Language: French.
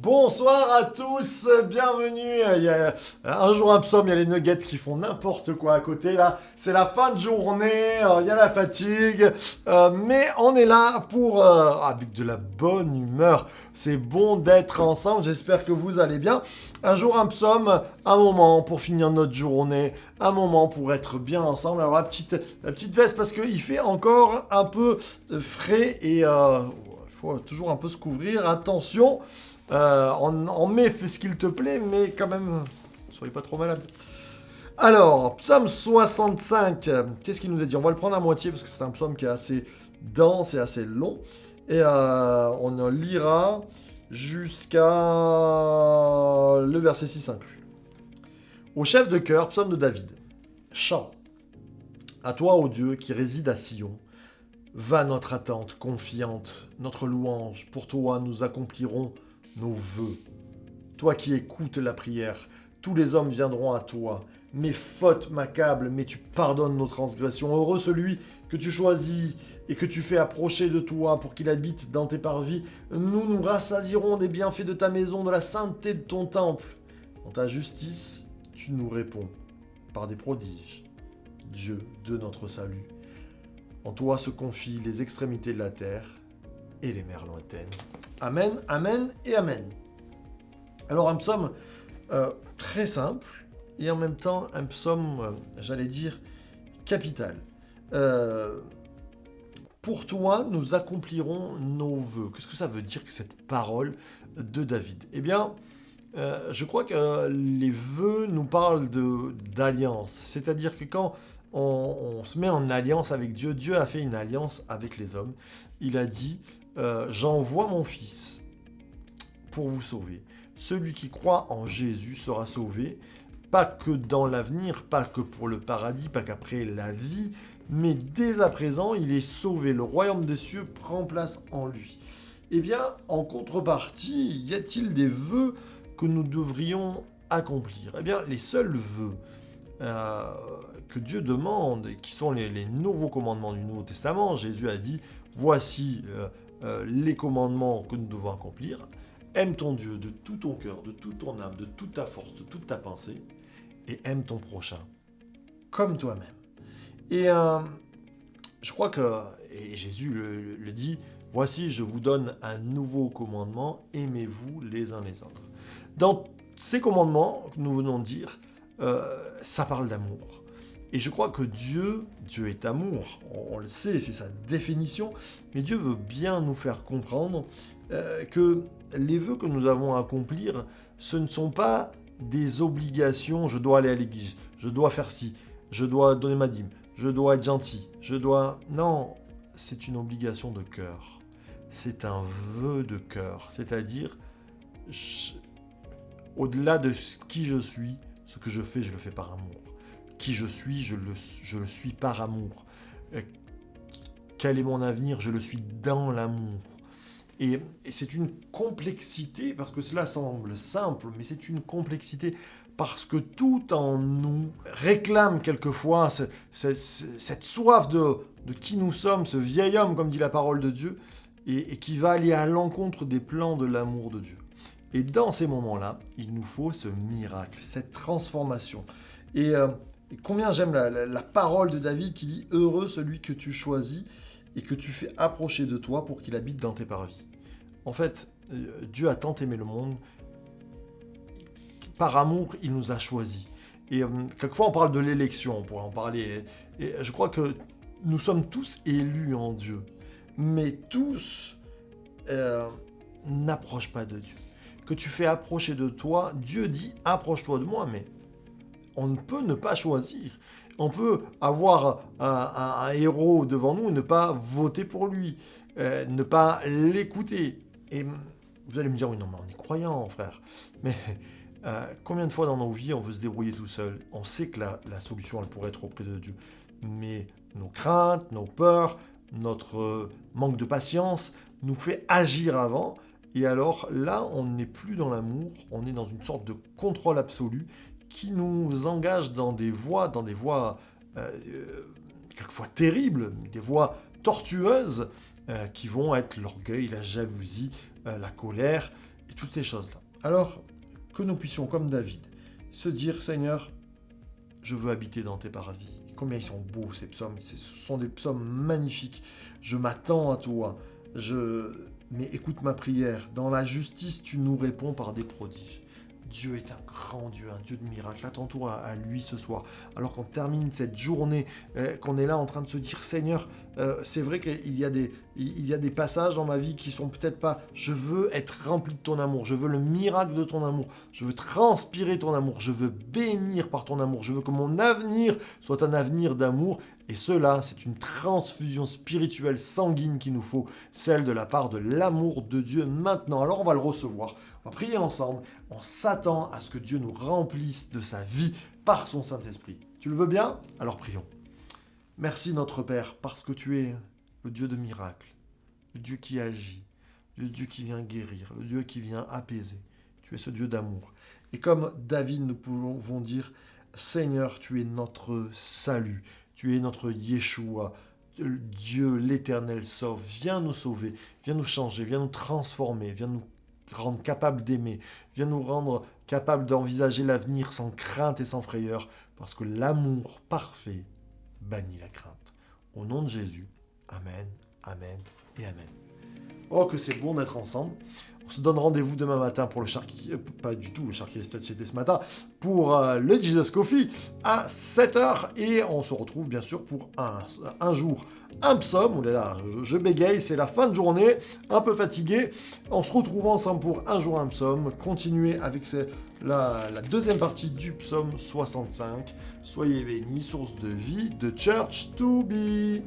Bonsoir à tous, bienvenue. Il y a un jour un psaume, il y a les nuggets qui font n'importe quoi à côté là. C'est la fin de journée, il y a la fatigue, mais on est là pour avec de la bonne humeur. C'est bon d'être ensemble. J'espère que vous allez bien. Un jour un psaume, un moment pour finir notre journée, un moment pour être bien ensemble. Alors la petite veste parce qu'il fait encore un peu frais et il faut toujours un peu se couvrir. Attention. En mai, fais ce qu'il te plaît, mais quand même, ne soyez pas trop malade. Alors, psaume 65, qu'est-ce qu'il nous a dit? On va le prendre à moitié parce que c'est un psaume qui est assez dense et assez long. Et on lira jusqu'à le verset 6 inclus. Au chef de chœur, psaume de David. Chant. À toi, ô Dieu, qui réside à Sion, va notre attente confiante, notre louange. Pour toi, nous accomplirons nos vœux. Toi qui écoutes la prière, tous les hommes viendront à toi. Mes fautes m'accablent, mais tu pardonnes nos transgressions. Heureux celui que tu choisis et que tu fais approcher de toi pour qu'il habite dans tes parvis. Nous nous rassasierons des bienfaits de ta maison, de la sainteté de ton temple. En ta justice, tu nous réponds par des prodiges. Dieu de notre salut. En toi se confient les extrémités de la terre et les mers lointaines. Amen, amen et amen. Alors un psaume très simple et en même temps un psaume, j'allais dire, capital. Pour toi, nous accomplirons nos vœux. Qu'est-ce que ça veut dire que cette parole de David? Eh bien, je crois que les vœux nous parlent d'alliance. C'est-à-dire que quand on se met en alliance avec Dieu, Dieu a fait une alliance avec les hommes. Il a dit... j'envoie mon fils pour vous sauver. Celui qui croit en Jésus sera sauvé, pas que dans l'avenir, pas que pour le paradis, pas qu'après la vie, mais dès à présent, il est sauvé. Le royaume des cieux prend place en lui. Eh bien, en contrepartie, y a-t-il des vœux que nous devrions accomplir? Eh bien, les seuls vœux que Dieu demande, et qui sont les nouveaux commandements du Nouveau Testament, Jésus a dit, voici... les commandements que nous devons accomplir. Aime ton Dieu de tout ton cœur, de toute ton âme, de toute ta force, de toute ta pensée, et aime ton prochain comme toi-même. Et je crois que, et Jésus le dit, voici, je vous donne un nouveau commandement, aimez-vous les uns les autres. Dans ces commandements que nous venons de dire, ça parle d'amour. Et je crois que Dieu est amour, on le sait, c'est sa définition, mais Dieu veut bien nous faire comprendre que les vœux que nous avons à accomplir, ce ne sont pas des obligations, je dois aller à l'église, je dois faire ci, je dois donner ma dîme, je dois être gentil, Non, c'est une obligation de cœur, c'est un vœu de cœur, c'est-à-dire, au-delà de qui je suis, ce que je fais par amour. Qui je suis, je le suis par amour. Quel est mon avenir? Je le suis dans l'amour. Et c'est une complexité, parce que cela semble simple, mais c'est une complexité, parce que tout en nous réclame quelquefois cette soif de qui nous sommes, ce vieil homme, comme dit la parole de Dieu, et qui va aller à l'encontre des plans de l'amour de Dieu. Et dans ces moments-là, il nous faut ce miracle, cette transformation. Et combien j'aime la parole de David qui dit « Heureux celui que tu choisis et que tu fais approcher de toi pour qu'il habite dans tes parvis. » En fait, Dieu a tant aimé le monde, par amour, il nous a choisis. Et quelquefois, on parle de l'élection, on pourrait en parler. Et je crois que nous sommes tous élus en Dieu, mais tous n'approchent pas de Dieu. Que tu fais approcher de toi, Dieu dit « Approche-toi de moi », mais on ne peut ne pas choisir. On peut avoir un héros devant nous et ne pas voter pour lui, ne pas l'écouter. Et vous allez me dire, oui, non, mais on est croyant, frère. Mais combien de fois dans nos vies, on veut se débrouiller tout seul? On sait que la solution, elle pourrait être auprès de Dieu. Mais nos craintes, nos peurs, notre manque de patience nous fait agir avant. Et alors là, on n'est plus dans l'amour, on est dans une sorte de contrôle absolu qui nous engage dans des voies quelquefois terribles, des voies tortueuses, qui vont être l'orgueil, la jalousie, la colère, et toutes ces choses-là. Alors, que nous puissions, comme David, se dire, Seigneur, je veux habiter dans tes paradis. Combien ils sont beaux ces psaumes, ce sont des psaumes magnifiques. Je m'attends à toi. Mais écoute ma prière. Dans la justice, tu nous réponds par des prodiges. Dieu est un grand Dieu, un Dieu de miracles. Attends-toi à lui ce soir. Alors qu'on termine cette journée, qu'on est là en train de se dire, Seigneur, c'est vrai qu'il y a des passages dans ma vie qui sont peut-être pas... Je veux être rempli de ton amour. Je veux le miracle de ton amour. Je veux transpirer ton amour. Je veux bénir par ton amour. Je veux que mon avenir soit un avenir d'amour. Et cela, c'est une transfusion spirituelle sanguine qu'il nous faut, celle de la part de l'amour de Dieu maintenant. Alors on va le recevoir, on va prier ensemble, on s'attend à ce que Dieu nous remplisse de sa vie par son Saint-Esprit. Tu le veux bien? Alors prions. Merci notre Père, parce que tu es le Dieu de miracles, le Dieu qui agit, le Dieu qui vient guérir, le Dieu qui vient apaiser. Tu es ce Dieu d'amour. Et comme David, nous pouvons dire, Seigneur, tu es notre salut. Tu es notre Yeshua, Dieu l'Éternel sauve. Viens nous sauver, viens nous changer, viens nous transformer, viens nous rendre capables d'aimer, viens nous rendre capables d'envisager l'avenir sans crainte et sans frayeur, parce que l'amour parfait bannit la crainte. Au nom de Jésus, Amen, Amen et Amen. Oh, que c'est bon d'être ensemble. On se donne rendez-vous demain matin pour le Sharky, pas du tout, le Sharky Stretch c'était ce matin, pour le Jesus Coffee à 7h. Et on se retrouve bien sûr pour un jour, un psaume. Oh là là, je bégaye, c'est la fin de journée, un peu fatigué. On se retrouve ensemble pour un jour, un psaume. Continuez avec la deuxième partie du psaume 65. Soyez bénis, source de vie, de Church to be.